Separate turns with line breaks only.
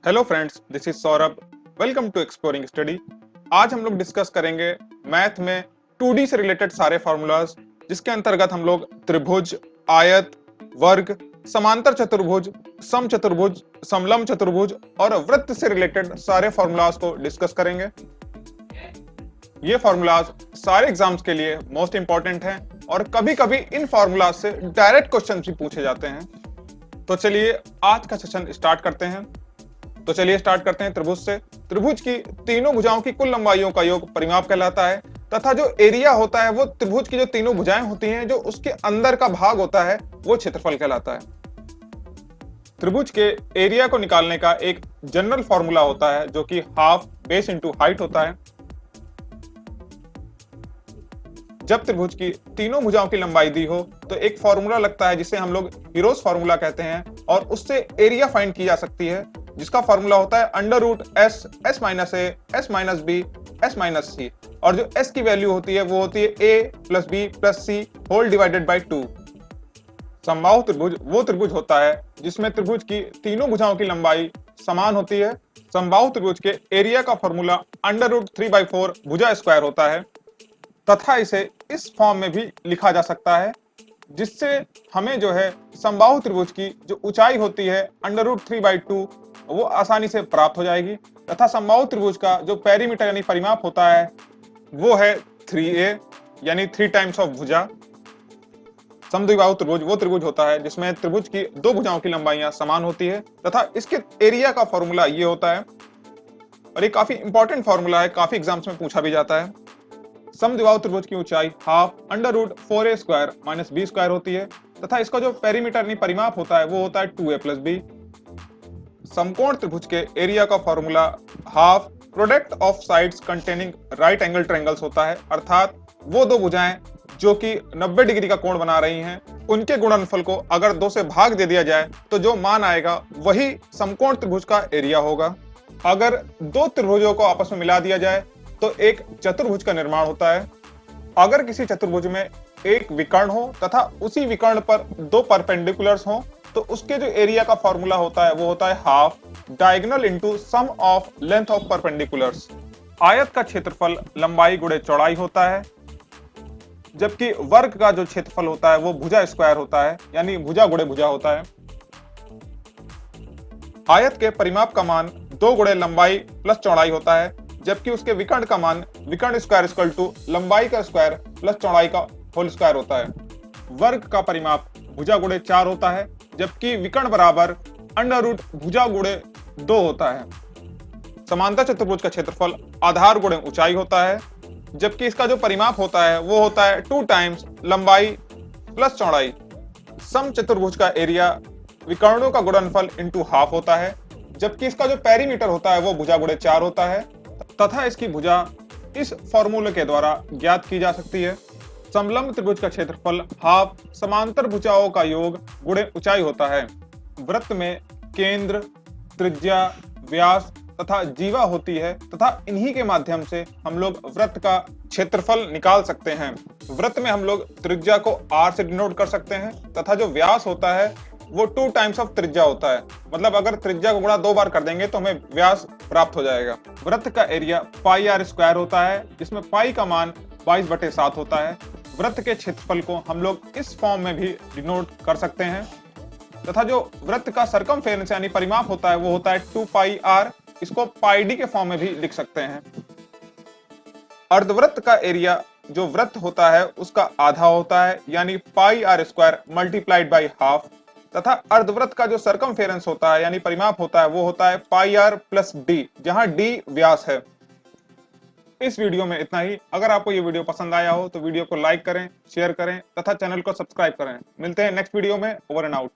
Hello friends, this is Saurabh. Welcome to exploring study. आज हम लोग डिस्कस करेंगे मैथ में 2D से रिलेटेड सारे फॉर्मूलाज, जिसके अंतर्गत हम लोग त्रिभुज, आयत, वर्ग, समांतर चतुर्भुज, समचतुर्भुज, समलंब चतुर्भुज और वृत्त से रिलेटेड सारे फॉर्मूलाज को डिस्कस करेंगे। ये फॉर्मूलाज सारे एग्जाम्स के लिए मोस्ट इंपॉर्टेंट हैं और कभी कभी इन फॉर्मूलाज से डायरेक्ट क्वेश्चन भी पूछे जाते हैं। तो चलिए आज का सेशन स्टार्ट करते हैं। स्टार्ट करते हैं त्रिभुज से। त्रिभुज की तीनों भुजाओं की कुल लंबाइयों का योग परिमाप कहलाता है तथा जो एरिया होता है वो त्रिभुज की जो तीनों भुजाएं होती हैं, जो उसके अंदर का भाग होता है वो क्षेत्रफल कहलाता है। त्रिभुज के एरिया को निकालने का एक जनरल फॉर्मूला होता है जो कि हाफ बेस इंटू हाइट होता है। जब त्रिभुज की तीनों भुजाओं की लंबाई दी हो तो एक फॉर्मूला लगता है जिसे हम लोग हीरोज फॉर्मूला कहते हैं और उससे एरिया फाइंड की जा सकती है, जिसका फॉर्मूला होता है under root S, S minus A, S minus B, S minus C. और जो एस की वैल्यू होती है वो होती है A plus B plus C whole divided by 2। समबाहु त्रिभुज वो त्रिभुज होता है जिसमें त्रिभुज की तीनों भुजाओं की लंबाई समान होती है। समबाहु त्रिभुज के एरिया का फॉर्मूला अंडर रूट 3/4 भुजा स्क्वायर होता है तथा इसे इस फॉर्म में भी लिखा जा सकता है, जिससे हमें जो है समबाहु त्रिभुज की जो ऊंचाई होती है अंडर रूट 3/2 वो आसानी से प्राप्त हो जाएगी तथा समबाहु त्रिभुज का जो पेरीमीटर यानी परिमाप होता है वो है 3a यानी 3 टाइम्स ऑफ भुजा। समद्विबाहु त्रिभुज वो त्रिभुज होता है जिसमें त्रिभुज की दो भुजाओं की लंबाइयां समान होती है तथा इसके एरिया का फॉर्मूला ये होता है और ये काफी इंपॉर्टेंट फॉर्मूला है, काफी एग्जाम्स में पूछा भी जाता है। समद्विबाहु त्रिभुज की ऊंचाई half under root 4a square minus b square होती है तथा इसका जो पेरीमीटर यानी परिमाप होता है वो होता है 2a प्लस बी। समकोण त्रिभुज के एरिया का formula half product of sides containing right angle triangles होता है, अर्थात वो दो भुजाएं जो कि 90 डिग्री का कोण बना रही हैं उनके गुणनफल को अगर 2 से भाग दे दिया जाए तो जो मान आएगा वही समकोण त्रिभुज का एरिया होगा। अगर दो त्रिभुजों को आपस में मिला दिया जाए तो एक चतुर्भुज का निर्माण होता है। अगर किसी चतुर्भुज में एक विकर्ण हो तथा उसी विकर्ण पर दो परपेंडिकुलर्स हो तो उसके जो एरिया का फॉर्मूला होता है वो होता है half diagonal into sum of length of perpendiculars. आयत का क्षेत्रफल लंबाई गुणे चौड़ाई होता है, जबकि वर्ग का जो क्षेत्रफल होता है वो भुजा स्क्वायर होता है यानी भुजा गुणे भुजा होता है। आयत के परिमाप का मान 2 गुणे लंबाई प्लस चौड़ाई होता है, जबकि उसके विकर्ण का मान विकर्ण स्क्वायर इक्वल टू लंबाई का स्क्वायर प्लस चौड़ाई का होल स्क्वायर होता है। वर्ग का परिमाप भुजा गुणे 4 होता है, जबकि विकर्ण बराबर अंडर रूट भुजा गुणे 2 होता है। समांतर चतुर्भुज का क्षेत्रफल आधार गुणे ऊंचाई होता है, जबकि इसका जो परिमाप होता है वो होता है 2 टाइम्स लंबाई प्लस चौड़ाई। सम चतुर्भुज का एरिया विकर्णों का गुणनफल इंटू हाफ होता है, जबकि इसका जो पेरीमीटर होता है वो भुजा गुणे 4 होता है तथा इसकी भुजा इस फॉर्मूले के द्वारा ज्ञात की जा सकती है। समलंब त्रिभुज का क्षेत्रफल हाफ समांतर भुजाओं का योग गुणे ऊंचाई होता है। वृत्त में केंद्र, त्रिज्या, व्यास तथा जीवा होती है तथा इन्हीं के माध्यम से हम लोग वृत्त का क्षेत्रफल निकाल सकते हैं। वृत्त में हम लोग त्रिज्या को r से डिनोट कर सकते हैं तथा जो व्यास होता है वो 2 टाइम्स ऑफ त्रिज्या होता है, मतलब अगर त्रिज्या को गुणा 2 बार कर देंगे तो हमें व्यास प्राप्त हो जाएगा। वृत्त का एरिया पाई r स्क्वायर होता है, जिसमें पाई का मान 22/7 होता है। वृत्त के क्षेत्रफल को हम लोग इस फॉर्म में भी डिनोट कर सकते हैं तथा जो वृत्त का सरकमफेरेंस यानी परिमाप होता है वो होता है 2 पाई r, इसको पाई d के फॉर्म में भी लिख सकते हैं। अर्धवृत्त का एरिया जो वृत्त होता है उसका आधा होता है यानी पाई r square multiplied by half तथा अर्धवृत्त का जो सरकमफेरेंस होता है यानी परिमाप होता है वो होता है पाई r प्लस d, जहां d व्यास है। इस वीडियो में इतना ही। अगर आपको ये वीडियो पसंद आया हो तो वीडियो को लाइक करें, शेयर करें तथा चैनल को सब्सक्राइब करें। मिलते हैं नेक्स्ट वीडियो में। Over and out.